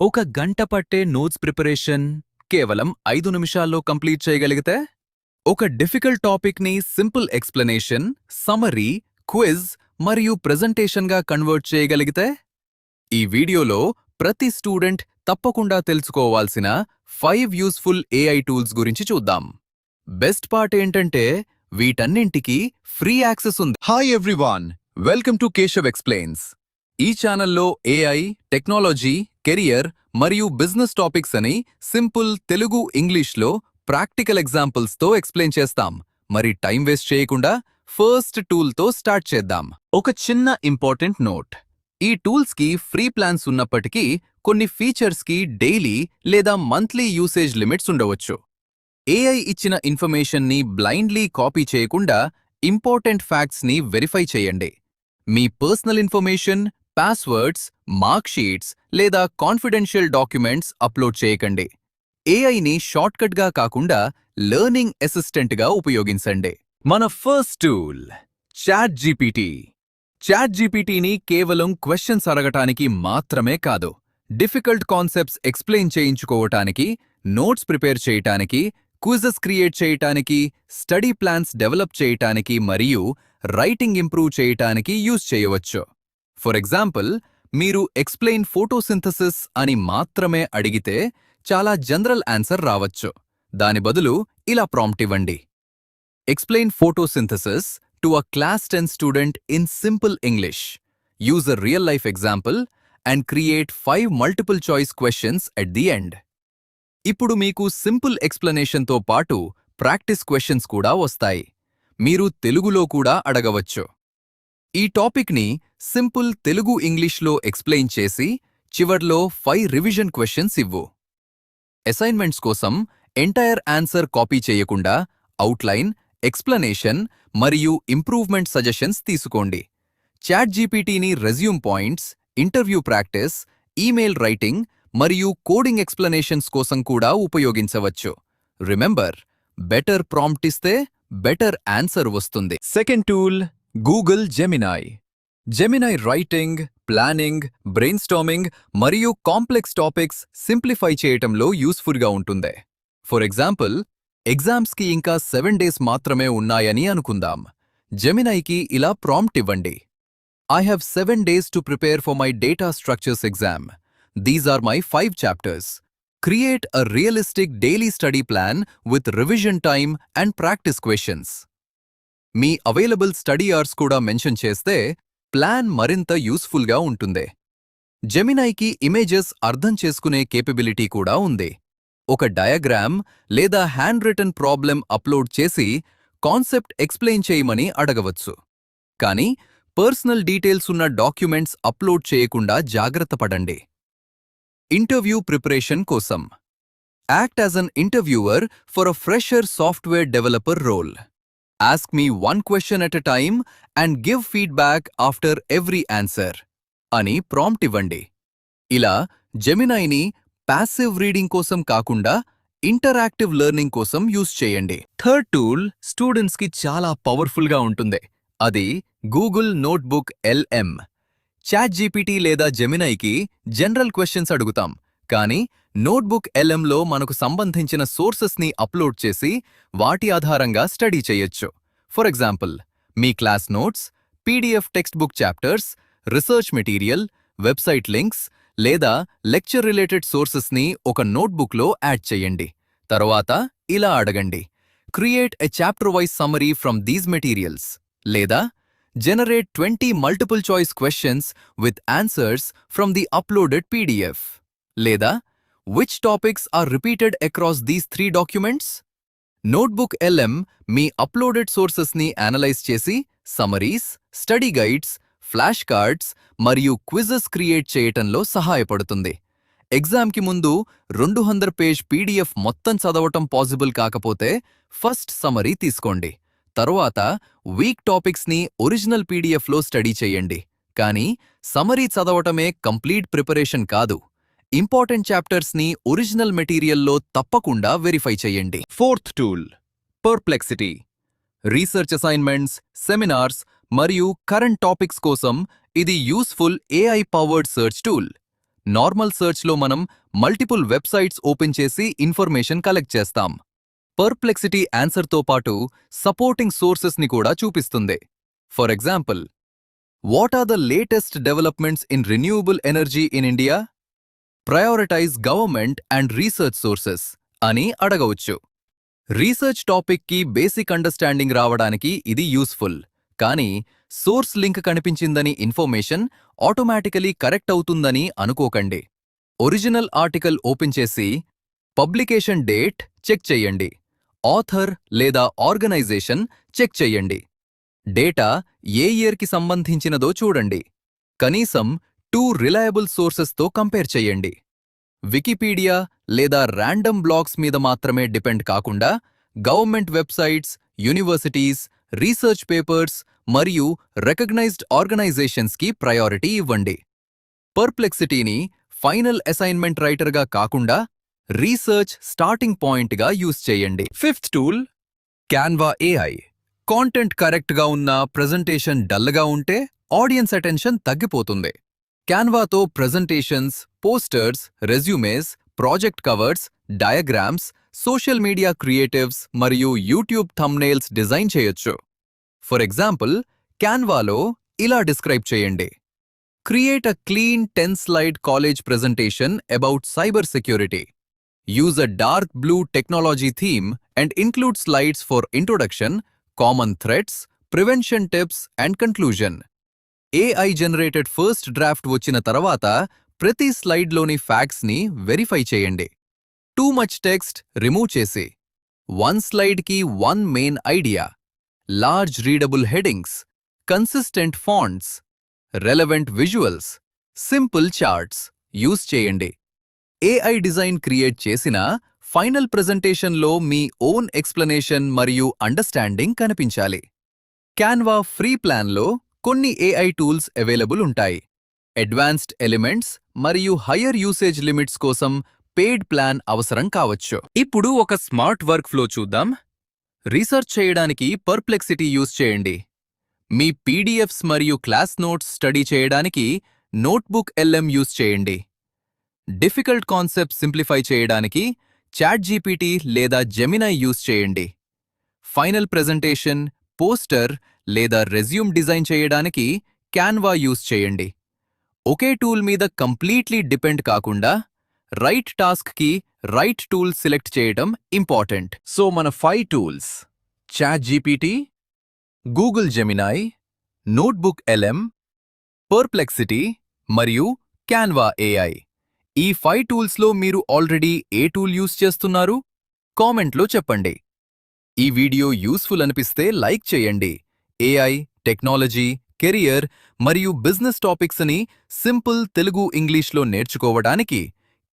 ఒక గంట పట్టే నోట్స్ ప్రిపరేషన్ కేవలం 5 నిమిషాల్లో కంప్లీట్ చేయగలిగితే ఒక డిఫికల్ట్ టాపిక్ని సింపుల్ ఎక్స్ప్లెనేషన్, సమరీ, క్విజ్ మరియు ప్రెజెంటేషన్గా కన్వర్ట్ చేయగలిగితే ఈ వీడియోలో ప్రతి స్టూడెంట్ తప్పకుండా తెలుసుకోవాల్సిన 5 యూస్ఫుల్ ఏఐ టూల్స్ గురించి చూద్దాం. బెస్ట్ పార్ట్ ఏంటంటే వీటన్నింటికి ఫ్రీ యాక్సెస్ ఉంది. Hi everyone, welcome to Keshav explains. ఈ ఛానల్లో ఏఐ, టెక్నాలజీ, కెరియర్ మరియు బిజినెస్ టాపిక్స్ అని సింపుల్ తెలుగు ఇంగ్లీష్లో ప్రాక్టికల్ ఎగ్జాంపుల్స్తో ఎక్స్ప్లెయిన్ చేస్తాం. మరి టైం వేస్ట్ చేయకుండా ఫస్ట్ టూల్తో స్టార్ట్ చేద్దాం. ఒక చిన్న ఇంపార్టెంట్ నోట్: ఈ టూల్స్కి ఫ్రీ ప్లాన్స్ ఉన్నప్పటికీ కొన్ని ఫీచర్స్కి డైలీ లేదా మంత్లీ యూసేజ్ లిమిట్స్ ఉండవచ్చు. ఏఐ ఇచ్చిన ఇన్ఫర్మేషన్ని బ్లైండ్లీ కాపీ చేయకుండా ఇంపార్టెంట్ ఫ్యాక్ట్స్ని వెరిఫై చేయండి. మీ పర్సనల్ ఇన్ఫర్మేషన్, పాస్వర్డ్స్, మార్క్షీట్స్ లేదా కాన్ఫిడెన్షియల్ డాక్యుమెంట్స్ అప్లోడ్ చేయకండి. ఏఐని షార్ట్కట్గా కాకుండా లెర్నింగ్ అసిస్టెంట్గా ఉపయోగించండి. మన first tool chat GPT. Chat జీపీటీని కేవలం క్వశ్చన్స్ అడగటానికి మాత్రమే కాదు, డిఫికల్ట్ కాన్సెప్ట్స్ ఎక్స్ప్లెయిన్ చేయించుకోవటానికి, నోట్స్ ప్రిపేర్ చేయటానికి, క్విజెస్ క్రియేట్ చేయటానికి, స్టడీ ప్లాన్స్ డెవలప్ చేయటానికి మరియు రైటింగ్ ఇంప్రూవ్ చేయటానికి యూజ్ చేయవచ్చు. ఫర్ ఎగ్జాంపుల్, మీరు ఎక్స్ప్లెయిన్ ఫోటోసింథసిస్ అని మాత్రమే అడిగితే చాలా జనరల్ ఆన్సర్ రావచ్చు. దాని బదులు ఇలా ప్రాంప్ట్ ఇవ్వండి: explain photosynthesis to a class 10 student in simple English. Use a real life example and create 5 multiple choice questions at the end. ఇప్పుడు మీకు సింపుల్ ఎక్స్ప్లెనేషన్తో పాటు ప్రాక్టీస్ క్వశ్చన్స్ కూడా వస్తాయి. మీరు తెలుగులో కూడా అడగవచ్చు. ఈ టాపిక్ని సింపుల్ తెలుగు ఇంగ్లీష్లో ఎక్స్ప్లెయిన్ చేసి చివర్లో 5 రివిజన్ క్వశ్చన్స్ ఇవ్వు. అసైన్మెంట్స్ కోసం ఎంటైర్ ఆన్సర్ కాపీ చేయకుండా అవుట్లైన్, ఎక్స్ప్లెనేషన్ మరియు ఇంప్రూవ్మెంట్ సజెషన్స్ తీసుకోండి. చాట్ జీపీటీని resume points, interview practice, email writing మరియు కోడింగ్ ఎక్స్ప్లెనేషన్స్ కోసం కూడా ఉపయోగించవచ్చు. రిమెంబర్, బెటర్ ప్రాంప్ట్ ఇస్తే బెటర్ ఆన్సర్ వస్తుంది. Second tool Google Gemini. Gemini writing, planning, brainstorming మరియు కాంప్లెక్స్ టాపిక్స్ సింప్లిఫై చేయటంలో యూస్ఫుల్గా ఉంటుంది. ఫర్ ఎగ్జాంపుల్, ఎగ్జామ్స్కి ఇంకా 7 డేస్ మాత్రమే ఉన్నాయని అనుకుందాం. జెమినైకి ఇలా ప్రాంప్ట్ ఇవ్వండి: I have 7 days to prepare for my data structures exam. These are my 5 chapters. Create a realistic daily study plan with revision time and practice questions. Me available study hours కూడా mention చేస్తే plan మరింత యూస్ఫుల్గా ఉంటుంది. జెమినైకి images అర్థం చేసుకునే capability కూడా ఉంది. ఒక డయాగ్రామ్ లేదా హ్యాండ్ రిటన్ ప్రాబ్లెమ్ అప్లోడ్ చేసి కాన్సెప్ట్ ఎక్స్ప్లెయిన్ చేయమని అడగవచ్చు. కానీ పర్సనల్ డీటెయిల్స్ ఉన్న డాక్యుమెంట్స్ అప్లోడ్ చేయకుండా జాగ్రత్త పడండి. ఇంటర్వ్యూ ప్రిపరేషన్ కోసం act as an interviewer for a fresher software developer role. Ask me one question at a time and give feedback after every answer అని prompt ఇవ్వండి. ఇలా జెమినైని ప్యాసివ్ రీడింగ్ కోసం కాకుండా ఇంటరాక్టివ్ లెర్నింగ్ కోసం యూజ్ చేయండి. Third tool స్టూడెంట్స్కి చాలా పవర్ఫుల్గా ఉంటుంది. అది Google notebook LM. Chat GPT లేదా జెమినైకి జనరల్ క్వశ్చన్స్ అడుగుతాం, కానీ నోట్బుక్ LMలో మనకు సంబంధించిన సోర్సెస్ని అప్లోడ్ చేసి వాటి ఆధారంగా స్టడీ చేయొచ్చు. ఫర్ ఎగ్జాంపుల్, మీ class notes, PDF text book chapters, research material, website links లేదా లెక్చర్ రిలేటెడ్ సోర్సెస్ని ఒక నోట్బుక్లో యాడ్ చేయండి. తర్వాత ఇలా అడగండి: create a chapter wise summary from these materials, లేదా generate 20 multiple choice questions with answers from the uploaded PDF, లేదా which topics are repeated across these 3 documents? Notebook LM మీ అప్లోడెడ్ సోర్సెస్ని అనలైజ్ చేసి summaries, study guides, flash cards మరియు quizzes create చేయటంలో సహాయపడుతుంది. ఎగ్జామ్కి ముందు 200 పేజ్ PDF మొత్తం చదవటం పాసిబుల్ కాకపోతే ఫస్ట్ సమరీ తీసుకోండి. తరువాత వీక్ టాపిక్స్ని ఒరిజినల్ PDFలో స్టడీ చేయండి. కానీ సమరీ చదవటమే కంప్లీట్ ప్రిపరేషన్ కాదు. ఇంపార్టెంట్ చాప్టర్స్ని ఒరిజినల్ మెటీరియల్లో తప్పకుండా వెరిఫై చేయండి. Fourth tool Perplexity. Research assignments, seminars మరియు కరెంట్ టాపిక్స్ కోసం ఇది useful AI powered search tool. Normal సర్చ్లో మనం మల్టిపుల్ వెబ్సైట్స్ ఓపెన్ చేసి ఇన్ఫర్మేషన్ కలెక్ట్ చేస్తాం. పర్ప్లెక్సిటీ ఆన్సర్తో పాటు సపోర్టింగ్ సోర్సెస్ని కూడా చూపిస్తుంది. For example, what are the latest developments in renewable energy in India? Prioritise government and research sources అని అడగవచ్చు. రీసెర్చ్ టాపిక్కి బేసిక్ అండర్స్టాండింగ్ రావడానికి ఇది యూస్ఫుల్, కానీ సోర్స్ లింక్ కనిపించిందని ఇన్ఫర్మేషన్ ఆటోమేటికలీ కరెక్ట్ అవుతుందని అనుకోకండి. ఒరిజినల్ ఆర్టికల్ ఓపెన్ చేసి పబ్లికేషన్ డేట్ చెక్ చెయ్యండి, ఆథర్ లేదా ఆర్గనైజేషన్ చెక్ చెయ్యండి, డేటా ఏ ఇయర్కి సంబంధించినదో చూడండి, కనీసం 2 రిలయబుల్ సోర్సెస్తో కంపేర్ చెయ్యండి. వికీపీడియా లేదా ర్యాండమ్ బ్లాగ్స్ మీద మాత్రమే డిపెండ్ కాకుండా government websites, universities, research papers మరియు రికగ్నైజ్డ్ ఆర్గనైజేషన్స్కి ప్రయారిటీ ఇవ్వండి. పర్ప్లెక్సిటీని ఫైనల్ అసైన్మెంట్ రైటర్గా కాకుండా రీసెర్చ్ స్టార్టింగ్ పాయింట్గా యూజ్ చేయండి. Fifth tool, Canva AI. Content కరెక్ట్గా ఉన్న ప్రెజెంటేషన్ డల్గా ఉంటే ఆడియన్స్ అటెన్షన్ తగ్గిపోతుంది. క్యాన్వాతో presentations, posters, resumes, project covers, diagrams, social media creatives మరియు యూట్యూబ్ థంబ్నెయిల్స్ డిజైన్ చేయొచ్చు. ఫర్ ఎగ్జాంపుల్, క్యాన్వాలో ఇలా డిస్క్రైబ్ చేయండి: create a clean 10-slide college presentation about cyber security. Use a dark blue technology theme and include slides for introduction, common threats, prevention tips and conclusion. AI generated first draft వచ్చిన తర్వాత ప్రతి స్లైడ్లోని ఫ్యాక్ట్స్ని verify చేయండి. Too much text remove చేసి 1 స్లైడ్కి 1 main idea, large readable headings, consistent fonts, relevant visuals, simple charts use చేయండి. AI design create చేసిన final ప్రెజెంటేషన్లో మీ own explanation మరియు అండర్స్టాండింగ్ కనిపించాలి. క్యాన్వా ఫ్రీ ప్లాన్లో కొన్ని ఏఐ టూల్స్ అవైలబుల్ ఉంటాయి. అడ్వాన్స్డ్ ఎలిమెంట్స్ మరియు హయ్యర్ యూసేజ్ లిమిట్స్ కోసం పెయిడ్ ప్లాన్ అవసరం కావచ్చు. ఇప్పుడు ఒక స్మార్ట్ వర్క్ ఫ్లో చూద్దాం. రీసెర్చ్ చేయడానికి పర్ప్లెక్సిటీ యూజ్ చేయండి. మీ పీడిఎఫ్స్ మరియు క్లాస్ నోట్స్ స్టడీ చేయడానికి నోట్బుక్ ఎల్ఎం యూజ్ చేయండి. డిఫికల్ట్ కాన్సెప్ట్ సింప్లిఫై చేయడానికి చాట్జీపీటీ లేదా జెమినై యూజ్ చేయండి. ఫైనల్ ప్రెజెంటేషన్, పోస్టర్ లేదా రెజ్యూమ్ డిజైన్ చేయడానికి క్యాన్వా యూజ్ చేయండి. ఒకే టూల్ మీద కంప్లీట్లీ డిపెండ్ కాకుండా రైట్ టాస్క్కి రైట్ టూల్ సెలెక్ట్ చేయడం ఇంపార్టెంట్. సో మన 5 tools: ChatGPT, Google Gemini, notebook LM, Perplexity మరియు క్యాన్వా ఏఐ. ఈ 5 టూల్స్లో మీరు ఆల్రెడీ ఏ టూల్ యూజ్ చేస్తున్నారు? కామెంట్లో చెప్పండి. ఈ వీడియో యూస్ఫుల్ అనిపిస్తే లైక్ చేయండి. ఏఐ, టెక్నాలజీ, కెరియర్ మరియు బిజినెస్ టాపిక్స్ అని సింపుల్ తెలుగు ఇంగ్లీష్లో నేర్చుకోవడానికి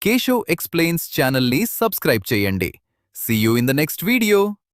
కేశవ్ ఎక్స్ప్లెయిన్స్ ఛానల్ని సబ్స్క్రైబ్ చేయండి. See you in the next video.